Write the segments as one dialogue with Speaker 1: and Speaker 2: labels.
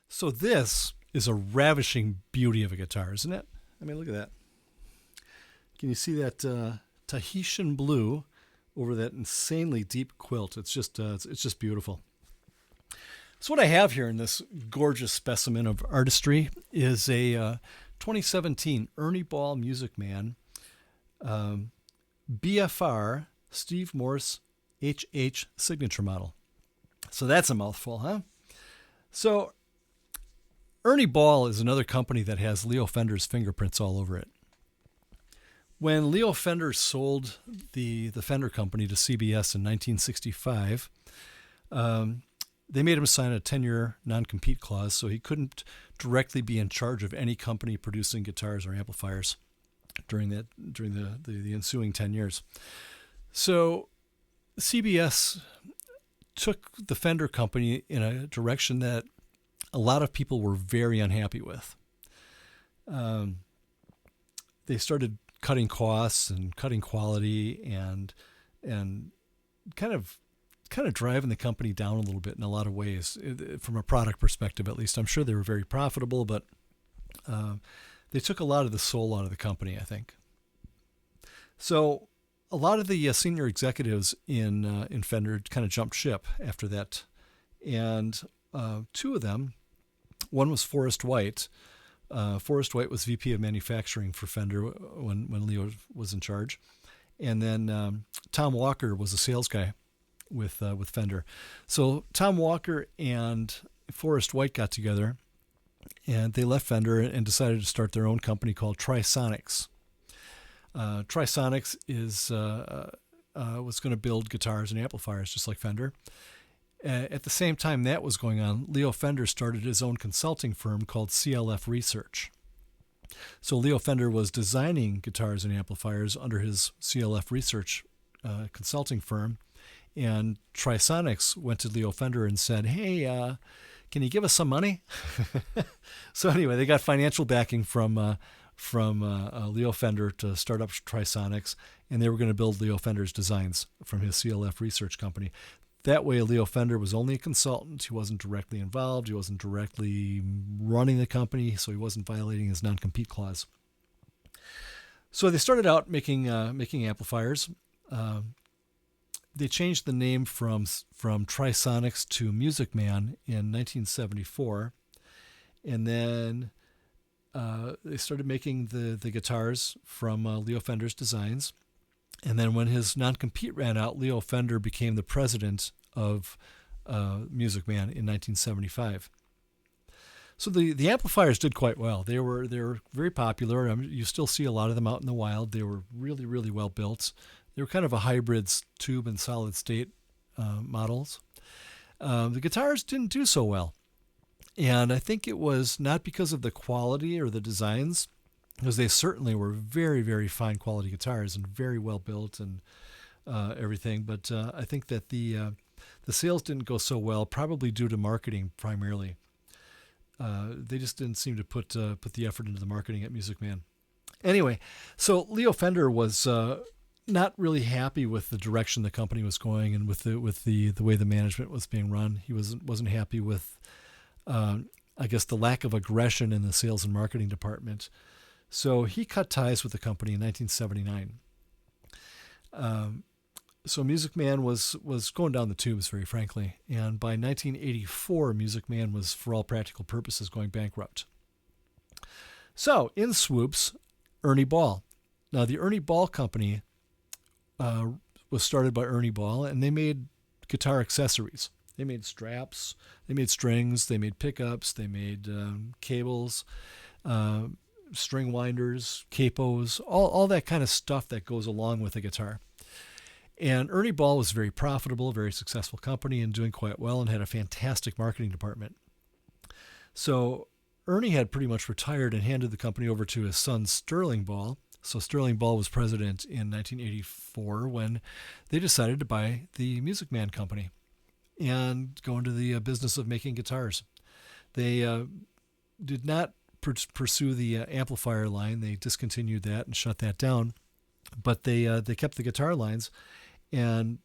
Speaker 1: So this is a ravishing beauty of a guitar, isn't it? I mean, look at that. Can you see that Tahitian blue over that insanely deep quilt? It's just beautiful. So what I have here in this gorgeous specimen of artistry is a 2017 Ernie Ball Music Man BFR Steve Morse HH signature model. So that's a mouthful, huh? So Ernie Ball is another company that has Leo Fender's fingerprints all over it. When Leo Fender sold the Fender company to CBS in 1965, they made him sign a 10-year non-compete clause, so he couldn't directly be in charge of any company producing guitars or amplifiers during the ensuing 10 years. So CBS took the Fender company in a direction that a lot of people were very unhappy with. They started cutting costs and cutting quality and kind of driving the company down a little bit in a lot of ways, from a product perspective at least. I'm sure they were very profitable, but they took a lot of the soul out of the company, I think. So a lot of the senior executives in Fender kind of jumped ship after that, and two of them. One was Forrest White. Forrest White was VP of manufacturing for Fender when Leo was in charge. And then Tom Walker was a sales guy with Fender. So Tom Walker and Forrest White got together, and they left Fender and decided to start their own company called Trisonics. Trisonics was going to build guitars and amplifiers just like Fender. At the same time that was going on, Leo Fender started his own consulting firm called CLF Research. So Leo Fender was designing guitars and amplifiers under his CLF Research consulting firm, and Trisonics went to Leo Fender and said, "Hey, can you give us some money?" So anyway, they got financial backing from Leo Fender to start up Trisonics, and they were going to build Leo Fender's designs from his CLF Research company. That way, Leo Fender was only a consultant. He wasn't directly involved. He wasn't directly running the company, so he wasn't violating his non-compete clause. So they started out making amplifiers. They changed the name from Trisonics to Music Man in 1974, and then they started making the guitars from Leo Fender's designs. And then when his non-compete ran out, Leo Fender became the president of Music Man in 1975. So the amplifiers did quite well. They were very popular. You still see a lot of them out in the wild. They were really, really well built. They were kind of a hybrid tube and solid state models. The guitars didn't do so well. And I think it was not because of the quality or the designs, because they certainly were very, very fine quality guitars and very well built and everything. But I think that the sales didn't go so well, probably due to marketing primarily. They just didn't seem to put the effort into the marketing at Music Man. Anyway, so Leo Fender was not really happy with the direction the company was going and with the way the management was being run. He wasn't happy with, I guess, the lack of aggression in the sales and marketing department. So he cut ties with the company in 1979. So Music Man was going down the tubes, very frankly. And by 1984, Music Man was, for all practical purposes, going bankrupt. So in swoops Ernie Ball. Now, the Ernie Ball Company was started by Ernie Ball, and they made guitar accessories. They made straps, they made strings, they made pickups, they made cables, string winders, capos, all that kind of stuff that goes along with a guitar. And Ernie Ball was very profitable, a very successful company, and doing quite well, and had a fantastic marketing department. So Ernie had pretty much retired and handed the company over to his son, Sterling Ball. So Sterling Ball was president in 1984 when they decided to buy the Music Man Company and go into the business of making guitars. They did not pursue the amplifier line. They discontinued that and shut that down, but they kept the guitar lines and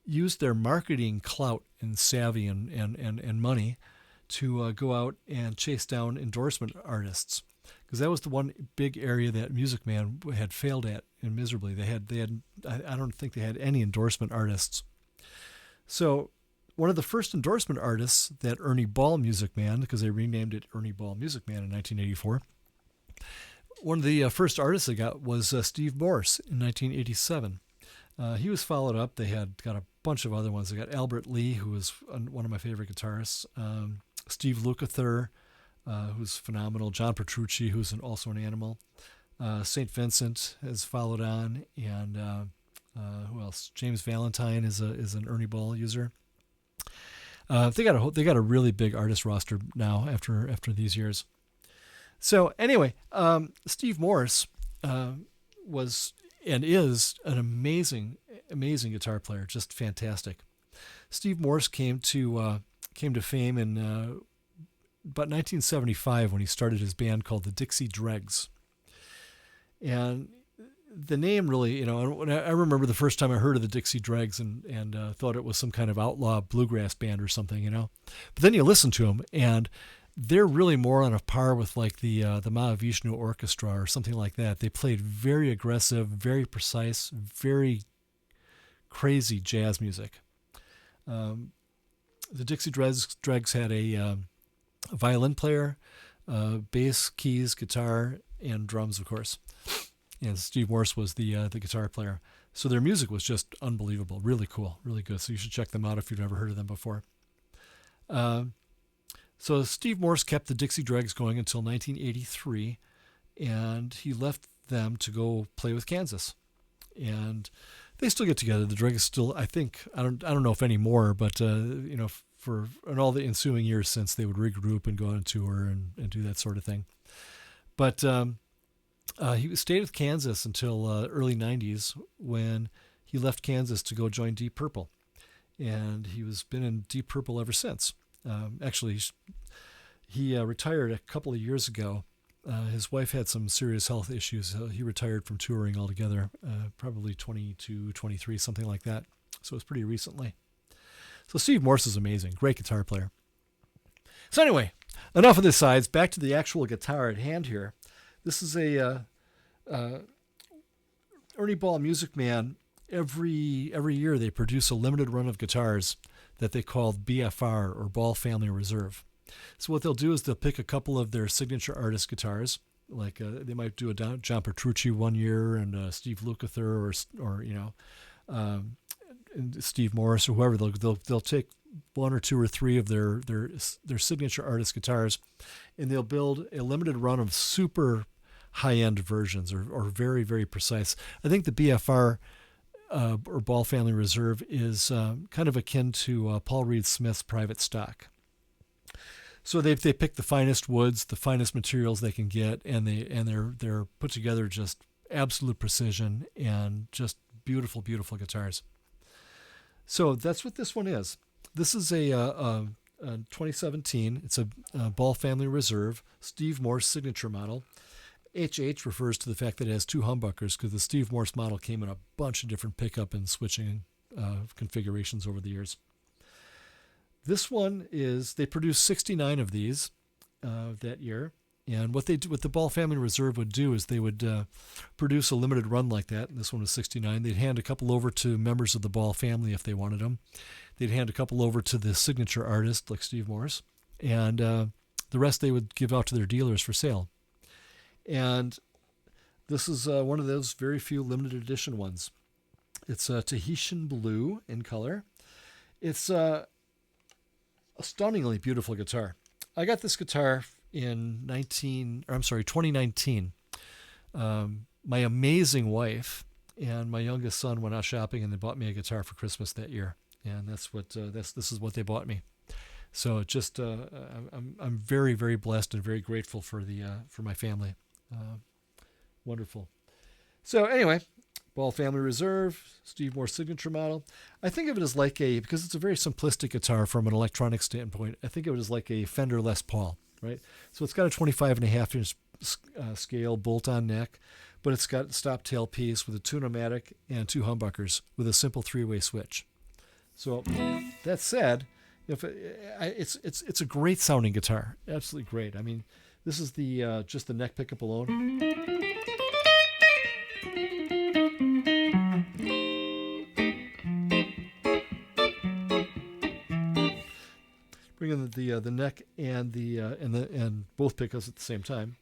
Speaker 1: used their marketing clout and savvy and money to go out and chase down endorsement artists, because that was the one big area that Music Man had failed at and miserably. They had I don't think they had any endorsement artists. So one of the first endorsement artists that Ernie Ball Music Man, because they renamed it Ernie Ball Music Man in 1984, one of the first artists they got was Steve Morse in 1987. He was followed up. They had got a bunch of other ones. They got Albert Lee, who was one of my favorite guitarists. Steve Lukather, who's phenomenal. John Petrucci, who's also an animal. St. Vincent has followed on, and who else? James Valentine is an Ernie Ball user. They got a really big artist roster now after these years. So anyway, Steve Morse was and is an amazing guitar player, just fantastic. Steve Morse came to fame in about 1975 when he started his band called the Dixie Dregs. And the name really, I remember the first time I heard of the Dixie Dregs and thought it was some kind of outlaw bluegrass band or something, But then you listen to them, and they're really more on a par with like the Mahavishnu Orchestra or something like that. They played very aggressive, very precise, very crazy jazz music. The Dixie Dregs had a violin player, bass, keys, guitar, and drums, of course. And Steve Morse was the guitar player. So their music was just unbelievable, really cool, really good. So you should check them out if you've never heard of them before. So Steve Morse kept the Dixie Dregs going until 1983, and he left them to go play with Kansas. And they still get together. The Dregs still, I think, I don't know if anymore, but for all the ensuing years since, they would regroup and go on tour and do that sort of thing. But he stayed with Kansas until early 90s, when he left Kansas to go join Deep Purple. And he was been in Deep Purple ever since. Actually, he retired a couple of years ago. His wife had some serious health issues. He retired from touring altogether, probably 22, 23, something like that. So it was pretty recently. So Steve Morse is amazing. Great guitar player. So anyway, enough of the sides. Back to the actual guitar at hand here. This is a Ernie Ball Music Man. Every year they produce a limited run of guitars that they call BFR, or Ball Family Reserve. So what they'll do is they'll pick a couple of their signature artist guitars, like they might do a John Petrucci one year and Steve Lukather and Steve Morse or whoever. They'll take one or two or three of their signature artist guitars, and they'll build a limited run of super high-end versions or very, very precise. I think the BFR or Ball Family Reserve is kind of akin to Paul Reed Smith's Private Stock. So they pick the finest woods, the finest materials they can get, and they're put together just absolute precision and just beautiful, beautiful guitars. So that's what this one is. This is a 2017. It's a Ball Family Reserve Steve Morse signature model. HH refers to the fact that it has two humbuckers, because the Steve Morse model came in a bunch of different pickup and switching configurations over the years. This one is, they produced 69 of these that year. And what the Ball Family Reserve would do is they would produce a limited run like that. And this one was 69. They'd hand a couple over to members of the Ball family if they wanted them. They'd hand a couple over to the signature artist like Steve Morse. And the rest they would give out to their dealers for sale. And this is one of those very few limited edition ones. It's a Tahitian blue in color. It's a stunningly beautiful guitar. I got this guitar in 2019. My amazing wife and my youngest son went out shopping, and they bought me a guitar for Christmas that year. And this is what they bought me. So it just I'm very, very blessed and very grateful for my family. Wonderful. So anyway, Ball Family Reserve, Steve Morse signature model. I think of it as like because it's a very simplistic guitar from an electronic standpoint, I think of it as like a Fender Les Paul. right? So it's got a 25.5-inch scale bolt-on neck, but it's got a stop tail piece with a tune-o-matic and 2 humbuckers with a simple 3-way switch. So that said, it's a great sounding guitar, absolutely great. I mean, this is the just the neck pickup alone. Bring in the neck and and both pickups at the same time.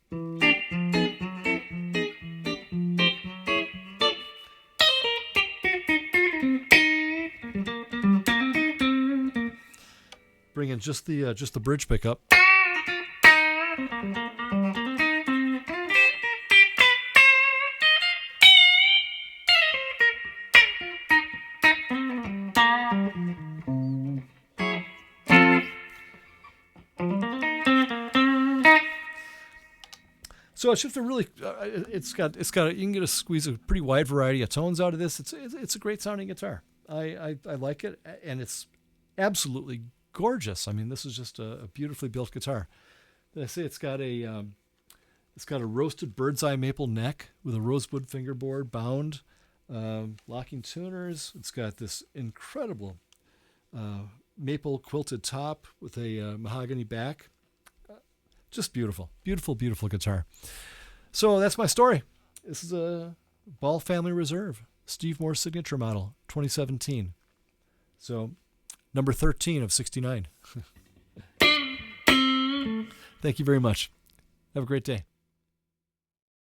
Speaker 1: Bring in just the bridge pickup. So it's just a really, it's got you can get a squeeze a pretty wide variety of tones out of this. It's a great sounding guitar. I like it, and it's absolutely gorgeous. I mean, this is just a beautifully built guitar. Did I say it's got a roasted bird's eye maple neck with a rosewood fingerboard bound, locking tuners. It's got this incredible maple quilted top with a mahogany back. Just beautiful, beautiful, beautiful guitar. So that's my story. This is a Ball Family Reserve, Steve Morse signature model, 2017. So number 13 of 69. Thank you very much. Have a great day.